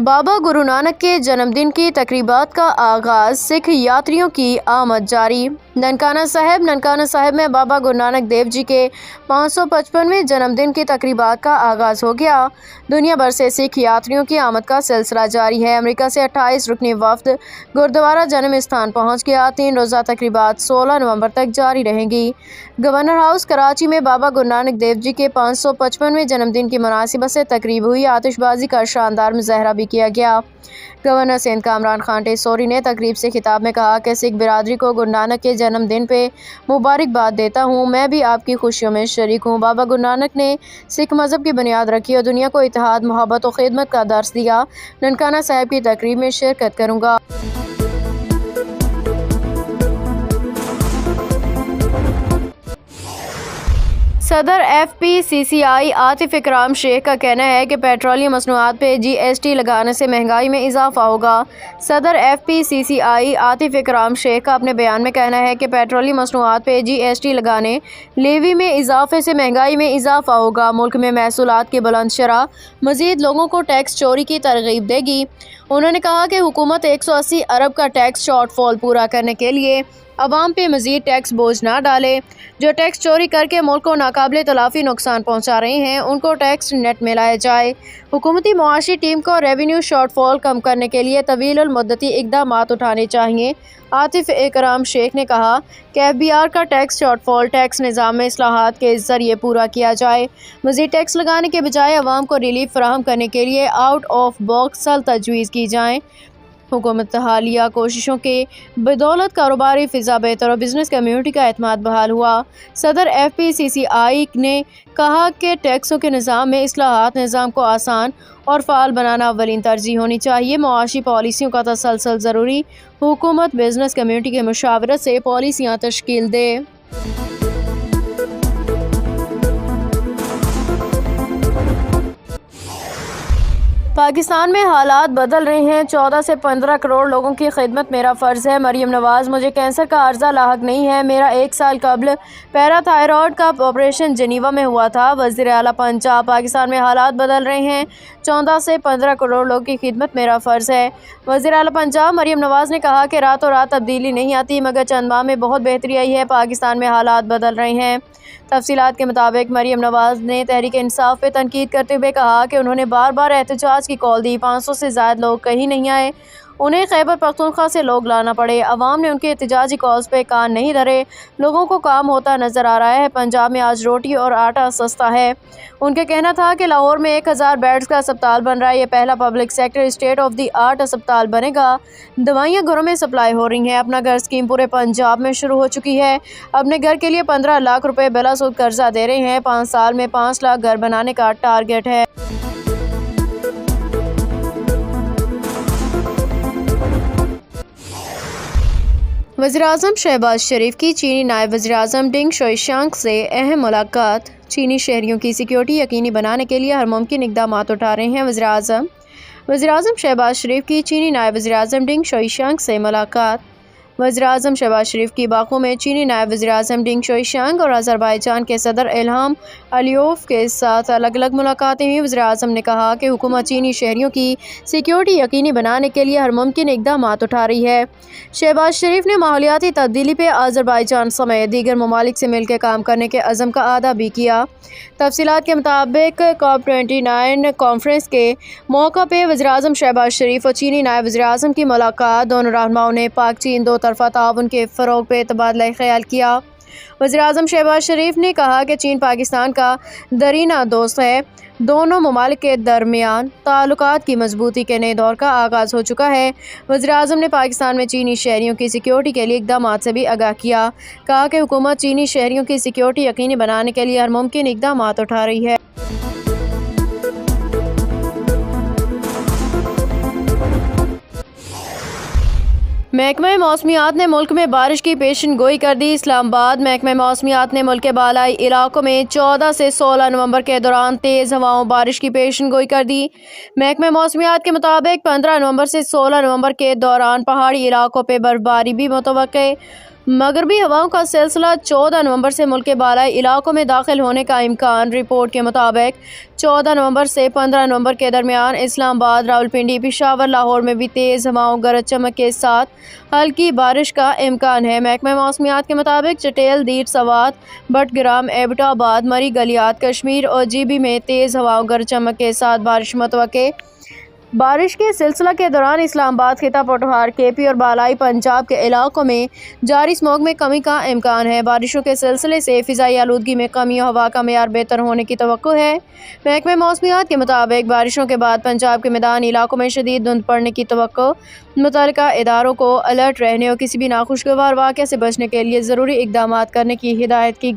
बाबा गुरु नानक के जन्मदिन की तकरीबात का आगाज, सिख यात्रियों की आमद जारी। ननकाना साहिब में बाबा गुरु नानक देव जी के 555वें जन्मदिन की तकरीबात का आगाज हो गया। दुनिया भर से सिख यात्रियों की आमद का सिलसिला जारी है। अमेरिका से 28 रुकनी वफ्द गुरुद्वारा जन्म स्थान पहुँच गया। 3 रोज़ा तकरीबात 16 नवंबर तक जारी रहेंगी। गवर्नर हाउस कराची में बाबा गुरु नानक देव जी के 555वें जन्मदिन की मुनासिबत से तकरीब हुई। आतिशबाजी का शानदार मुजाहरा भी किया गया। गवर्नर सिंध कामरान खान टेसोरी ने तकरीब से खिताब में कहा कि सिख बिरादरी को गुरु नानक के जन्मदिन पे मुबारकबाद देता हूँ। मैं भी आपकी खुशियों में शरीक हूँ। बाबा गुरु नानक ने सिख मज़हब की बुनियाद रखी और दुनिया को इत्तेहाद, मोहब्बत और खिदमत का दर्स दिया। ननकाना साहिब की तकरीब में शिरकत करूँगा। सदर FPCCI आतिफ इकराम शेख का कहना है कि पेट्रोलियम मसनूआत पे GST लगाने से महंगाई में इजाफा होगा। सदर FPCCI आतिफ इकराम शेख का अपने बयान में कहना है कि पेट्रोलियम मसनूआत पे GST लगाने लेवी में इजाफे से महंगाई में इजाफा होगा। मुल्क में महसूलात की बुलंद शरह मज़ीद लोगों को टैक्स चोरी की तरगीब देगी। उन्होंने कहा कि हुकूमत 180 अरब का टैक्स शॉर्टफॉल पूरा करने के लिए अवाम पे मज़ीद टैक्स बोझ ना डाले। जो टैक्स चोरी करके मुल्क को नाकाबिले तलाफ़ी नुकसान पहुँचा रहे हैं, उनको टैक्स नेट में लाया जाए। हुकूमती मुआशी टीम को रेवेन्यू शॉर्टफॉल कम करने के लिए तवील मुद्दती इक़दामात उठाने चाहिए। आतिफ इकराम शेख ने कहा कि FBR का टैक्स शॉर्टफॉल टैक्स निज़ाम में इस्लाहात के ज़रिए पूरा किया जाए। मज़ीद टैक्स लगाने के बजाय अवाम को रिलीफ फराहम करने के लिए आउट ऑफ बॉक्स हल तजवीज़ की जाएँ। हुकूमत हालिया कोशिशों के बदौलत कारोबारी फ़िज़ा बेहतर और बिजनेस कम्यूनिटी का एतमाद बहाल हुआ। सदर FPCCI ने कहा कि टैक्सों के निज़ाम में इस्लाहात निज़ाम को आसान और फ़ाल बनाना अव्वलीन तरजीह होनी चाहिए। मुआशी पॉलिसियों का तसलसल ज़रूरी। हुकूमत बिजनेस कम्यूनिटी के मुशावरत से पॉलिसियाँ तश्कील दे। पाकिस्तान में हालात बदल रहे हैं। 14 से 15 करोड़ लोगों की खिदमत मेरा फ़र्ज़ है। मरियम नवाज़, मुझे कैंसर का अर्जा लाहक नहीं है। मेरा 1 साल कबल पैराथायरॉयड का ऑपरेशन जनीवा में हुआ था। वज़ीर आला पंजाब, पाकिस्तान में हालात बदल रहे हैं। 14 से 15 करोड़ लोगों की खिदमत मेरा फ़र्ज़ है। वज़ीर आला पंजाब मरियम नवाज़ ने कहा कि रातों रात तब्दीली नहीं आती, मगर चंद माह में बहुत बेहतरी आई है। पाकिस्तान में हालात बदल रहे हैं। तफसीलात के मुताबिक मरियम नवाज़ ने तहरीक इंसाफ पे तनकीद करते हुए कहा कि उन्होंने बार बार एहतजाज की कॉल दी। 500 से ज़्यादा लोग कहीं नहीं आए। उन्हें खैबर पख्तूनख्वा से लोग लाना पड़े। अवाम ने उनके एहतजाजी कॉल्स पे कान नहीं धरे। लोगों को काम होता नज़र आ रहा है। पंजाब में आज रोटी और आटा सस्ता है। उनका कहना था कि लाहौर में 1000 बेड्स का अस्पताल बन रहा है। ये पहला public sector state of the art अस्पताल बनेगा। दवाइयाँ घरों में सप्लाई हो रही हैं। अपना घर स्कीम पूरे पंजाब में शुरू हो चुकी है। अपने घर के लिए 15 लाख रुपये बिला सूद कर्जा दे रहे हैं। 5 साल में 5 लाख घर बनाने का टारगेट है। वज़ीर-ए-आज़म शहबाज शरीफ की चीनी नायब वज़ीर-ए-आज़म डेंग शोइशांग से अहम मुलाकात। चीनी शहरियों की सिक्योरिटी यकीनी बनाने के लिए हर मुमकिन इक़दामात उठा रहे हैं वज़ीर-ए-आज़म शहबाज शरीफ की चीनी नायब वज़ीर-ए-आज़म डेंग शोइशांग से मुलाकात। वज़ीर-ए-आज़म शहबाज शरीफ की बाकू में चीनी नायब वज़ीर-ए-आज़म डेंग शोइशांग और अज़रबाईजान के सदर इल्हाम अलियोव के साथ अलग अलग मुलाकातें हुई। वज़ीर-ए-आज़म ने कहा कि हुकूमत चीनी शहरियों की सिक्योरिटी यकीनी बनाने के लिए हर मुमकिन इक़दामात उठा रही है। शहबाज शरीफ ने माहौलियाती तब्दीली पे अज़रबाईजान समेत दीगर ममालिक से मिलकर काम करने के अज़म का आदा भी किया। तफसीलात के मुताबिक COP29 कॉन्फ्रेंस के मौका पे वज़ीर-ए-आज़म शहबाज शरीफ और चीनी नायब वज़ीर-ए-आज़म की मुलाकात। दोनों रहनुमाओं ने पाक चीन दो तरफ़ा ताउन के फ़रोग़ पे तबादला ख़याल किया। वज़ीर-ए-आज़म शहबाज शरीफ ने कहा कि चीन पाकिस्तान का दरीना दोस्त है। दोनों ममालिक के दरमियान ताल्लुकात की मजबूती के नए दौर का आगाज़ हो चुका है। वज़ीर-ए-आज़म ने पाकिस्तान में चीनी शहरियों की सिक्योरिटी के लिए इक़दामात से भी आगाह किया। कहा कि हुकूमत चीनी शहरियों की सिक्योरिटी यकीनी बनाने के लिए हर मुमकिन इक़दामात उठा रही है। महकमा मौसमियात ने मुल्क में बारिश की पेशन गोई कर दी। इस्लामाबाद महकमा मौसमियात ने मुल्क के बालाई इलाकों में 14 से 16 नवंबर के दौरान तेज़ हवाओं बारिश की पेशन गोई कर दी। महकमा मौसमियात के मुताबिक 15 नवंबर से 16 नवंबर के दौरान पहाड़ी इलाकों पर बर्फबारी भी मुतवक्के। मगरबी हवाओं का सिलसिला 14 नवंबर से मुल्क के बालाई इलाकों में दाखिल होने का इम्कान। रिपोर्ट के मुताबिक 14 नवंबर से 15 नवंबर के दरमियान इस्लामाबाद, रावलपिंडी, पेशावर, लाहौर में भी तेज़ हवाओं, गरज चमक के साथ हल्की बारिश का इम्कान है। महकमा मौसमियात के मुताबिक चटेल, दीर, सवात, बटग्राम, एबटाबाद, मरी, गलियात, कश्मीर और जीबी में तेज़ हवाओं, गरज चमक के साथ बारिश मुतवक्के। बारिश के सिलसिला के दौरान इस्लामाबाद, खिता पटवार, केपी और बालाई पंजाब के इलाकों में जारी स्मॉग में कमी का इम्कान है। बारिशों के सिलसिले से फ़िज़ाई आलूदगी में कमी और हवा का मेयार बेहतर होने की तवक्को है। महकमे मौसमियात के मुताबिक बारिशों के बाद पंजाब के मैदानी इलाकों में शदीद धुंध पड़ने की तवक्को। मुतल्लिका इदारों को अलर्ट रहने और किसी भी नाखुशगवार वाक़या से बचने के लिए ज़रूरी इक़दामात करने की हिदायत की।